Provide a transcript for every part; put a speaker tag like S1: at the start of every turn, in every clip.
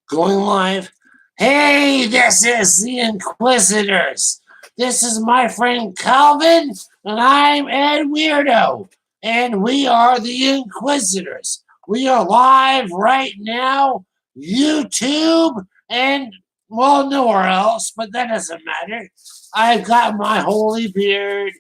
S1: going live. Hey, this is the Inquisitors. This is my friend Calvin, and I'm Ed Weirdo. And we are the Inquisitors. We are live right now, YouTube, and well, nowhere else, but that doesn't matter. I've got my holy beard.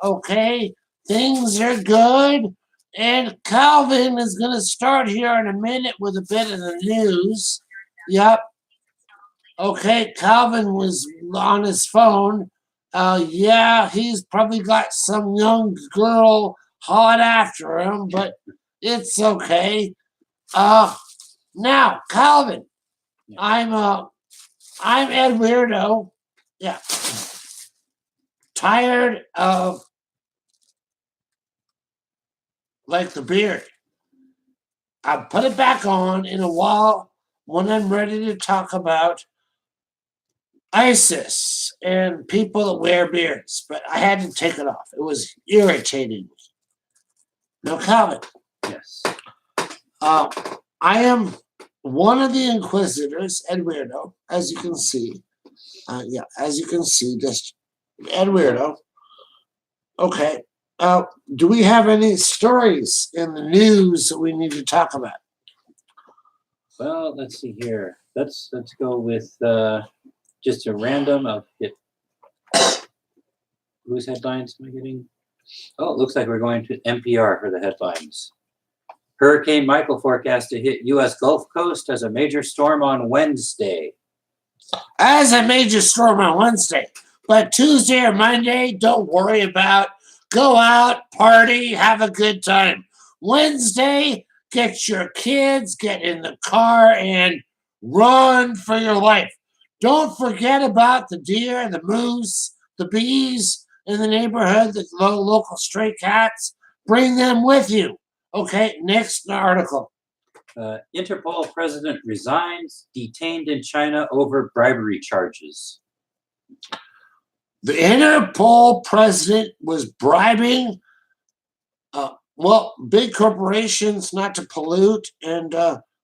S1: Okay, things are good. And Calvin is going to start here in a minute with a bit of the news. Yep. Okay, Calvin was on his phone. Yeah, he's probably got some young girl hot after him, but it's okay. Uh, Now, Calvin, I'm Ed Weirdo. Yeah, tired of like the beard. I'll put it back on in a while when I'm ready to talk about ISIS and people that wear beards, but I had to take it off. It was irritating me. Now, Calvin,
S2: Yes.
S1: I am one of the Inquisitors, Ed Weirdo, as you can see. As you can see, just Ed Weirdo. Okay. Do we have any stories in the news that we need to talk about?
S2: Well, let's see here. Let's go with just a random. I'll get whose headlines am I getting? Oh, it looks like we're going to NPR for the headlines. Hurricane Michael forecast to hit U.S. Gulf Coast as a major storm on Wednesday.
S1: As a major storm on Wednesday, but Tuesday or Monday, don't worry about. Go out, party, have a good time. Wednesday, get your kids, get in the car, and run for your life. Don't forget about the deer, the moose, the bees in the neighborhood, the local stray cats. Bring them with you. Okay, next article.
S2: Interpol president resigns, detained in China over bribery charges.
S1: The Interpol president was bribing, big corporations not to pollute and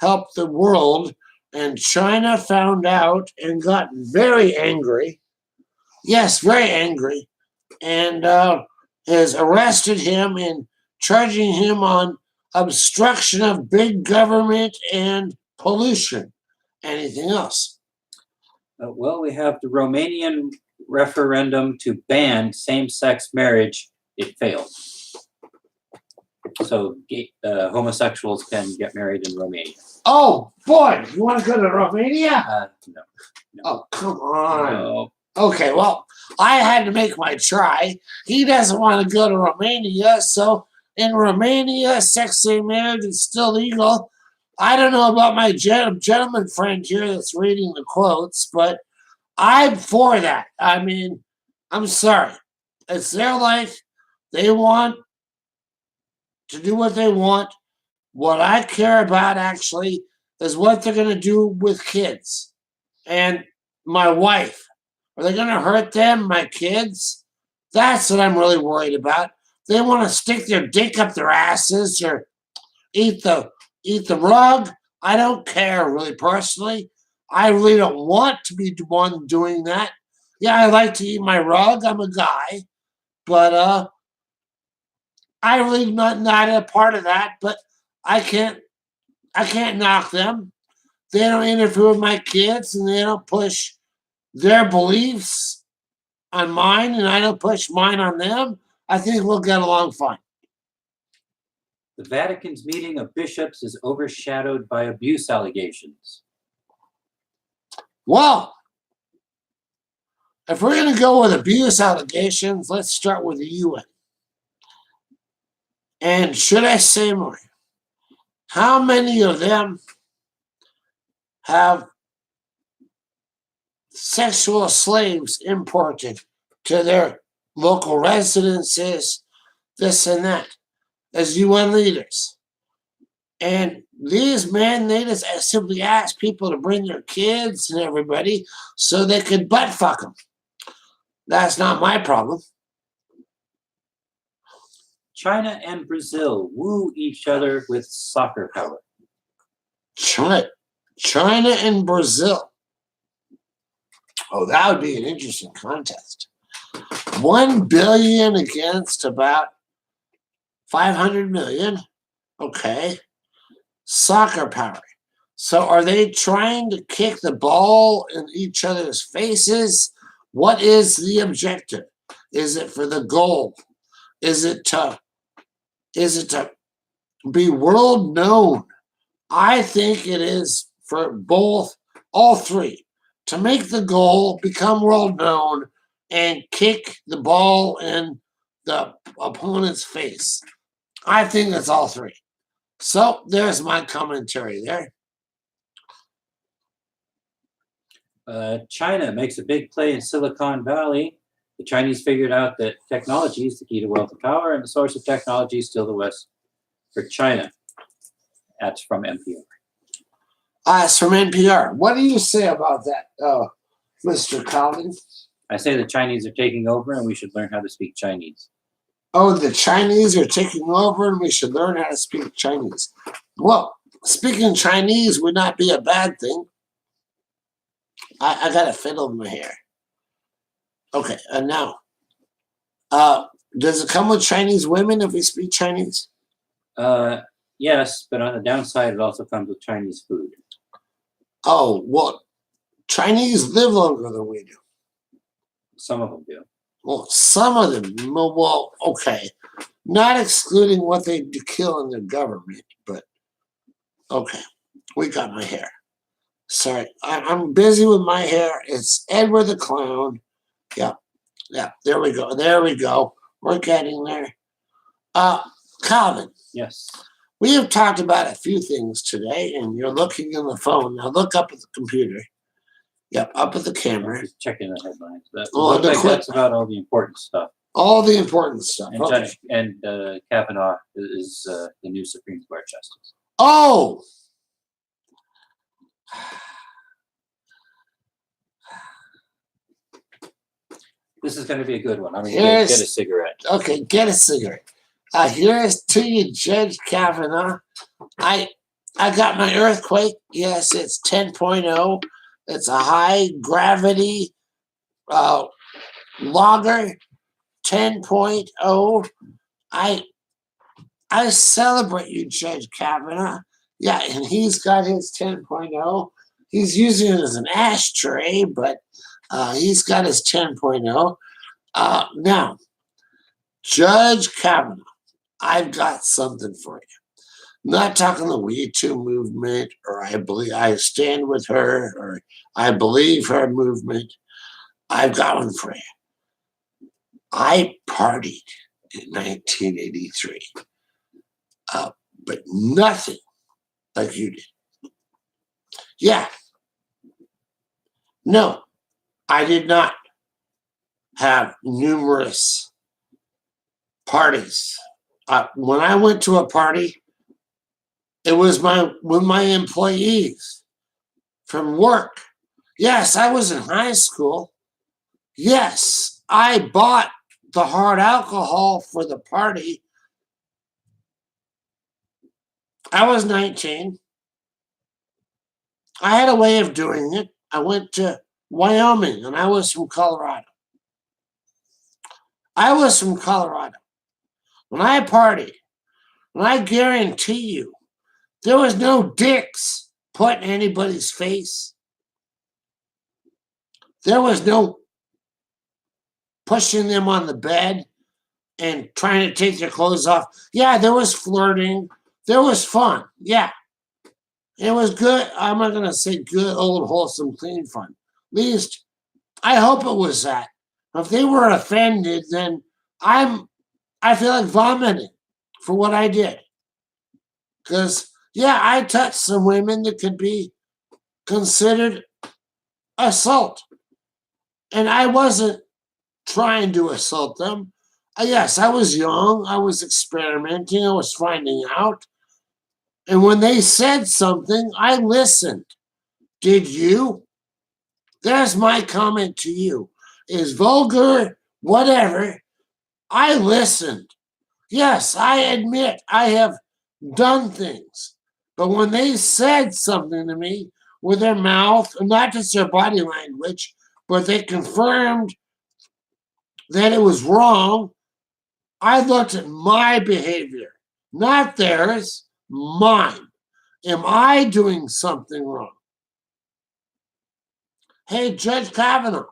S1: help the world. And China found out and got very angry. Yes, very angry. And has arrested him and charging him on obstruction of big government and pollution. Anything else?
S2: Well, we have the Romanian referendum to ban same-sex marriage. It failed. So homosexuals can get married in Romania.
S1: Oh, boy, you want to go to Romania?
S2: No.
S1: Oh, come on.
S2: No.
S1: Okay, well, I had to make my try. He doesn't want to go to Romania, so in Romania, same marriage is still legal. I don't know about my gentleman friend here that's reading the quotes, but I'm for that. I mean, I'm sorry. It's their life. They want to do what they want. What I care about actually is what they're going to do with kids and my wife. Are they going to hurt them, my kids? That's what I'm really worried about. They want to stick their dick up their asses or eat the rug. I don't care, really, personally. I really don't want to be the one doing that. Yeah, I like to eat my rug. I'm a guy, but I really not a part of that. But I can't knock them. They don't interfere with my kids, and they don't push their beliefs on mine, and I don't push mine on them. I think we'll get along fine.
S2: The Vatican's meeting of bishops is overshadowed by abuse allegations.
S1: Well, if we're going to go with abuse allegations, let's start with the UN. And should I say more? How many of them have sexual slaves imported to their local residences, this and that, as UN leaders? And these men, they just simply ask people to bring their kids and everybody so they could butt fuck them. That's not my problem.
S2: China and Brazil woo each other with soccer power.
S1: China China and Brazil. Oh, that would be an interesting contest. 1 billion against about 500 million. Okay. Soccer power. So are they trying to kick the ball in each other's faces? What is the objective? Is it for the goal? Is it to be world known? I think it is for both, all three. To make the goal, become world known, and kick the ball in the opponent's face. I think that's all three. So there's my commentary there.
S2: China makes a big play in Silicon Valley. The Chinese figured out that technology is the key to wealth and power, and the source of technology is still the West for China. That's from NPR.
S1: It's from NPR. What do you say about that, Mr. Calvin?
S2: I say the Chinese are taking over, and we should learn how to speak Chinese.
S1: Oh, the Chinese are taking over, and we should learn how to speak Chinese. Well, speaking Chinese would not be a bad thing. I got a fiddle in my hair. Okay, and now, does it come with Chinese women if we speak Chinese?
S2: Yes, but on the downside, it also comes with Chinese food.
S1: Oh, well, Chinese live longer than we do.
S2: Some of them do.
S1: Well, some of them, well, okay. Not excluding what they kill in their government, but okay. We got my hair. Sorry, I'm busy with my hair. It's Edward the Clown. Yeah, there we go. There we go. We're getting there. Calvin.
S2: Yes.
S1: We have talked about a few things today, and you're looking in the phone. Now look up at the computer. Yep, up at the camera.
S2: Just checking the headlines. That's about all the important stuff.
S1: All the important stuff.
S2: And
S1: okay.
S2: Judge Kavanaugh is the new Supreme Court justice.
S1: Oh.
S2: This is going to be a good one. I mean, get a cigarette.
S1: Okay, get a cigarette. Here's to you, Judge Kavanaugh. I got my earthquake. Yes, it's 10.0. It's a high gravity logger 10.0. I celebrate you, Judge Kavanaugh. Yeah, and he's got his 10.0. He's using it as an ashtray, but he's got his 10.0. Now, Judge Kavanaugh, I've got something for you. I'm not talking the We Too movement, or I stand with her, or I believe her movement. I've got one for you. I partied in 1983, but nothing like you did. Yeah. No, I did not have numerous parties. When I went to a party, it was with my employees from work. Yes, I was in high school. Yes, I bought the hard alcohol for the party. I was 19. I had a way of doing it. I went to Wyoming, and I was from Colorado. When I partied, and I guarantee you, there was no dicks put in anybody's face. There was no pushing them on the bed and trying to take their clothes off. Yeah, there was flirting. There was fun. Yeah. It was good. I'm not going to say good, old, wholesome, clean fun. At least, I hope it was that. If they were offended, then I feel like vomiting for what I did. Because, yeah, I touched some women that could be considered assault. And I wasn't trying to assault them. Yes, I was young. I was experimenting. I was finding out. And when they said something, I listened. Did you? There's my comment to you. Is vulgar, whatever. I listened. Yes, I admit I have done things. But when they said something to me, with their mouth, and not just their body language, but they confirmed that it was wrong. I looked at my behavior, not theirs, mine. Am I doing something wrong? Hey, Judge Kavanaugh,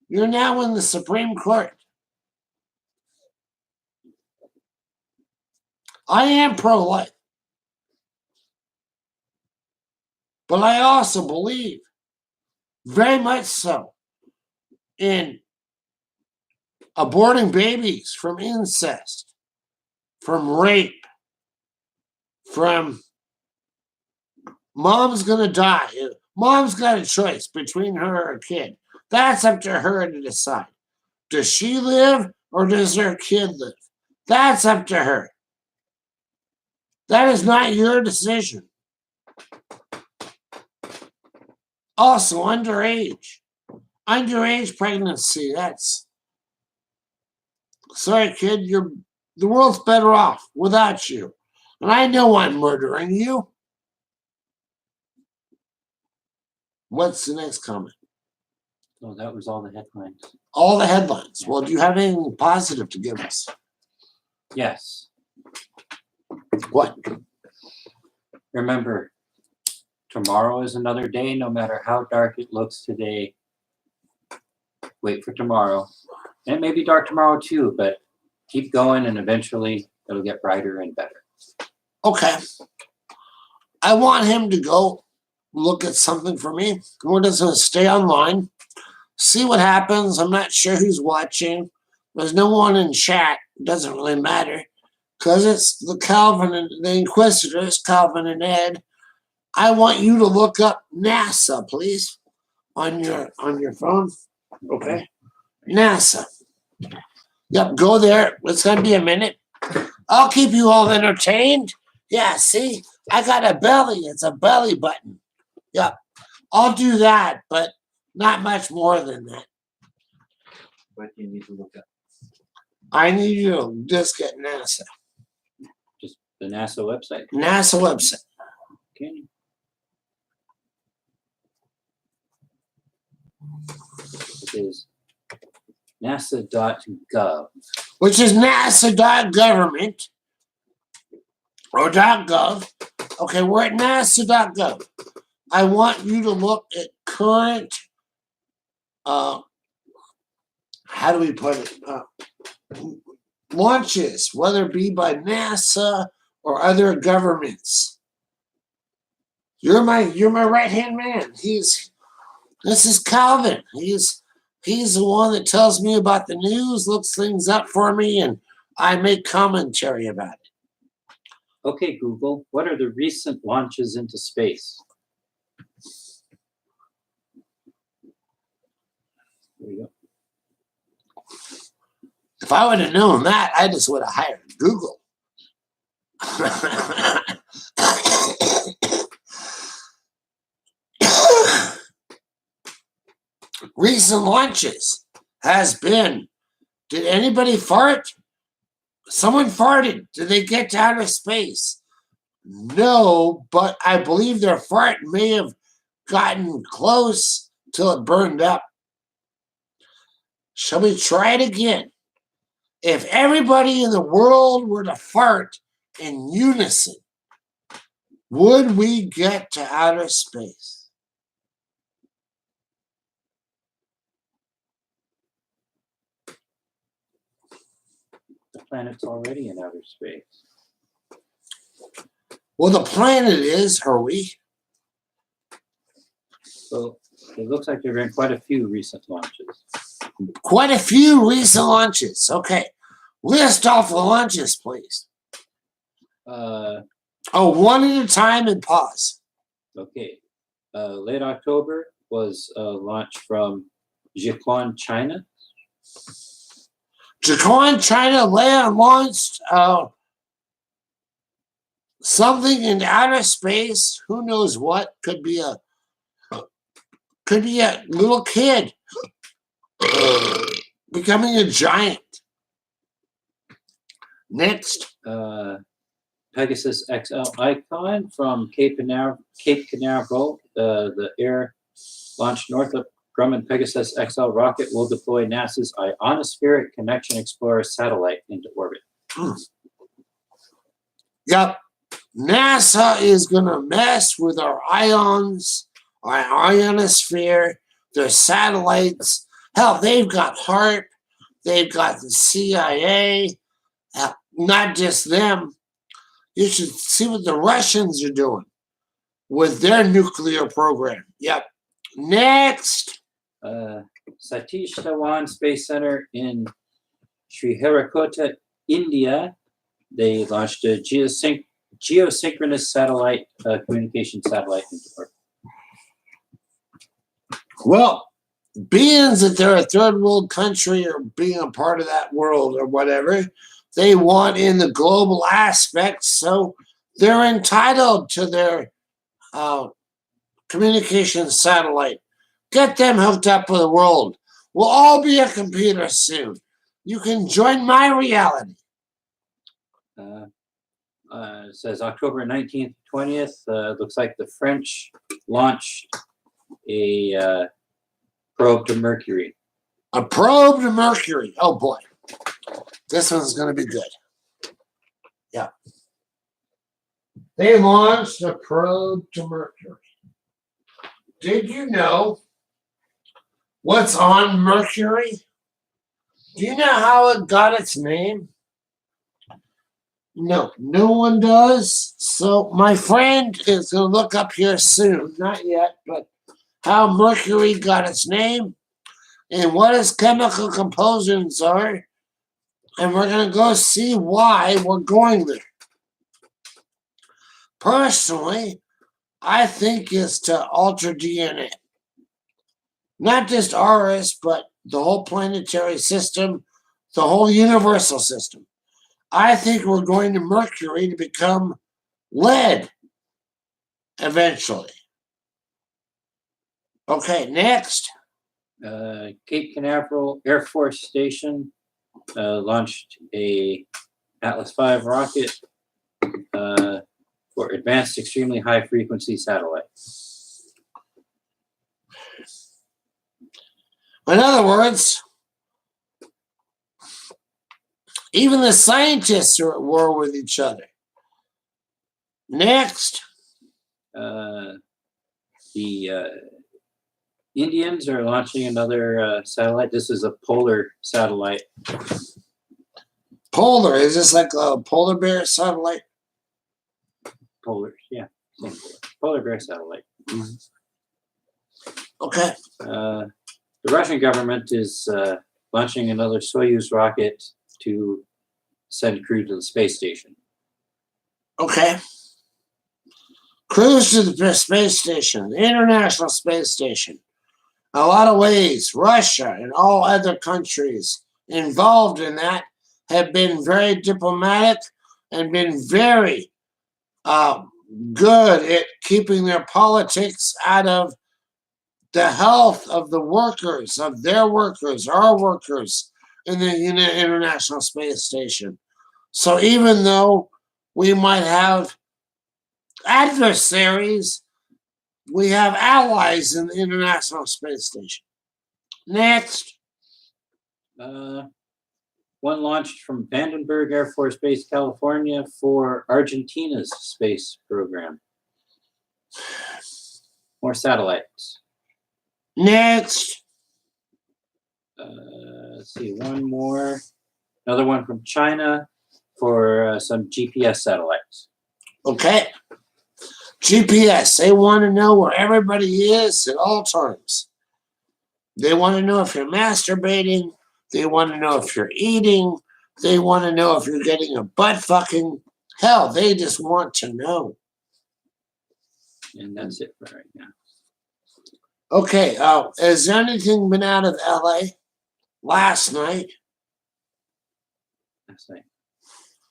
S1: you're now in the Supreme Court. I am pro-life. But I also believe, very much so, in aborting babies from incest, from rape, from mom's going to die. Mom's got a choice between her or a kid. That's up to her to decide. Does she live or does her kid live? That's up to her. That is not your decision. Also, underage pregnancy, that's, sorry kid, the world's better off without you. And I know I'm murdering you. What's the next comment?
S2: Oh, that was all the headlines.
S1: All the headlines. Well, do you have anything positive to give us?
S2: Yes.
S1: What?
S2: Remember, tomorrow is another day, no matter how dark it looks today. Wait for tomorrow. And it may be dark tomorrow too, but keep going and eventually it'll get brighter and better.
S1: Okay. I want him to go look at something for me. We're just going to stay online, see what happens. I'm not sure who's watching. There's no one in chat. It doesn't really matter because it's the Calvin and the Inquisitors, Calvin and Ed. I want you to look up NASA, please, on your phone. Okay. NASA. Yep, go there. It's going to be a minute. I'll keep you all entertained. Yeah, see? I got a belly. It's a belly button. Yep. I'll do that, but not much more than that.
S2: What do you need to look up?
S1: I need you to just get NASA.
S2: Just the NASA website?
S1: NASA website.
S2: Okay. It is nasa.gov.
S1: Which is nasa.government or .gov. Okay, we're at nasa.gov. I want you to look at current, how do we put it? Launches, whether it be by NASA or other governments. You're my right-hand man. This is Calvin. He's the one that tells me about the news, looks things up for me, and I make commentary about it.
S2: Okay, Google, what are the recent launches into space? There you go.
S1: If I would have known that, I just would have hired Google. Recent launches has been, did anybody fart? Someone farted. Did they get to outer space? No, but I believe their fart may have gotten close till it burned up. Shall we try it again? If everybody in the world were to fart in unison, would we get to outer space?
S2: The planet's already in outer space.
S1: Well, the planet is, are we?
S2: So it looks like there have been quite a few recent launches.
S1: Quite a few recent launches. Okay. List off the launches, please. One at a time and pause.
S2: Okay. Late October was a launch from Jiquan, China.
S1: Jiquan, China launched something in outer space. Who knows what? Could be a little kid becoming a giant. Next.
S2: Pegasus XL Icon from Cape Canaveral. The air-launched Northrop Grumman Pegasus XL rocket will deploy NASA's Ionospheric Connection Explorer satellite into orbit.
S1: Yep. NASA is going to mess with our ions, our ionosphere, their satellites. Hell, they've got HARP. They've got the CIA. Not just them. You should see what the Russians are doing with their nuclear program. Yep. Next.
S2: Satish Dhawan Space Center in Sriharikota, India. They launched a geosynchronous satellite, communication satellite into orbit.
S1: Well, being that they're a third world country or being a part of that world or whatever, they want in the global aspect, so they're entitled to their communication satellite. Get them hooked up with the world. We'll all be a computer soon. You can join my reality.
S2: It says October 19th, 20th. Looks like the French launched a probe to Mercury.
S1: A probe to Mercury. Oh boy. This one's going to be good. Yeah. They launched a probe to Mercury. Did you know what's on Mercury? Do you know how it got its name? No, no one does. So my friend is going to look up here soon, not yet, but how Mercury got its name and what its chemical components are. And we're going to go see why we're going there. Personally, I think it's to alter DNA. Not just ours, but the whole planetary system, the whole universal system. I think we're going to Mercury to become lead eventually. Okay, next.
S2: Cape Canaveral Air Force Station launched a Atlas V rocket for advanced extremely high frequency satellite.
S1: In other words, even the scientists are at war with each other. Next.
S2: The Indians are launching another satellite. This is a polar satellite.
S1: Polar, is this like a polar bear satellite?
S2: Polar, yeah. Polar bear satellite.
S1: Mm-hmm. Okay.
S2: The Russian government is launching another Soyuz rocket to send crew to the space station.
S1: Okay. Cruise to the space station, the International Space Station. A lot of ways, Russia and all other countries involved in that have been very diplomatic and been very good at keeping their politics out of the health of the workers, of their workers, our workers in the International Space Station. So even though we might have adversaries, we have allies in the International Space Station. Next.
S2: One launched from Vandenberg Air Force Base, California for Argentina's space program. More satellites.
S1: Next.
S2: Let's see, one more. Another one from China for some GPS satellites.
S1: Okay. GPS, they want to know where everybody is at all times. They want to know if you're masturbating. They want to know if you're eating. They want to know if you're getting a butt fucking. Hell, they just want to know.
S2: And that's it for right now.
S1: Okay, has anything been out of LA last night?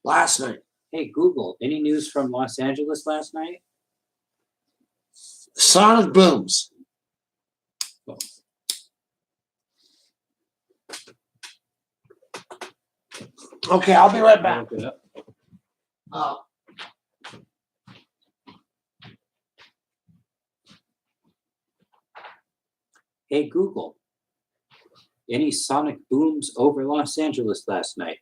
S1: Last night.
S2: Hey, Google, any news from Los Angeles last night?
S1: Sonic booms.
S2: Oh.
S1: Okay, I'll be right back.
S2: Hey Google, any sonic booms over Los Angeles last night?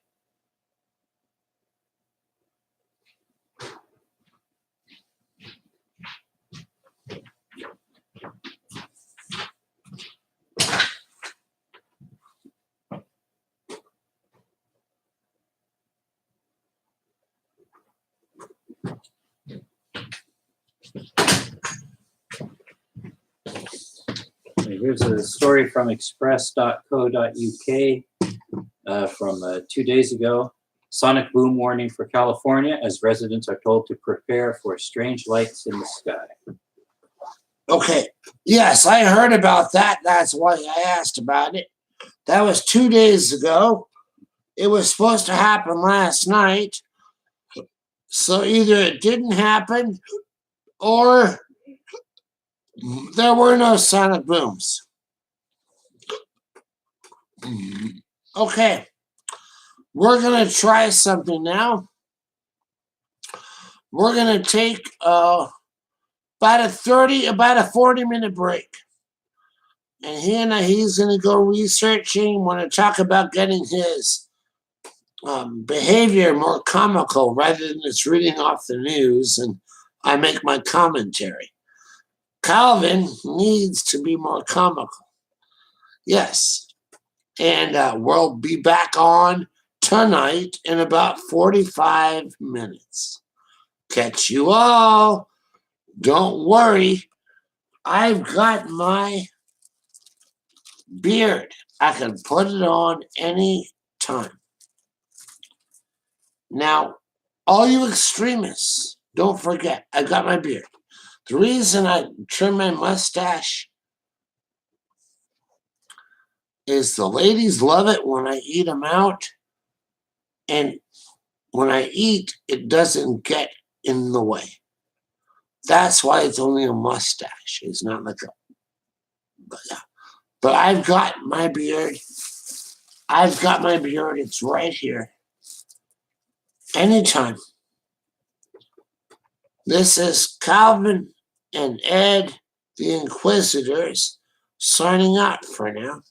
S2: Here's a story from express.co.uk from 2 days ago. Sonic boom warning for California as residents are told to prepare for strange lights in the sky.
S1: Okay. Yes, I heard about that. That's why I asked about it. That was 2 days ago. It was supposed to happen last night. So either it didn't happen or there were no sonic booms. Okay. We're going to try something now. We're going to take about a 40-minute break. And he's going to go researching, want to talk about getting his behavior more comical rather than just reading off the news, and I make my commentary. Calvin needs to be more comical. Yes. And we'll be back on tonight in about 45 minutes. Catch you all. Don't worry. I've got my beard. I can put it on any time. Now, all you extremists, don't forget, I got my beard. The reason I trim my mustache is the ladies love it when I eat them out. And when I eat, it doesn't get in the way. That's why it's only a mustache. It's not like a, but yeah. But I've got my beard. It's right here. Anytime. This is Calvin and Ed, the Inquisitors, signing out for now.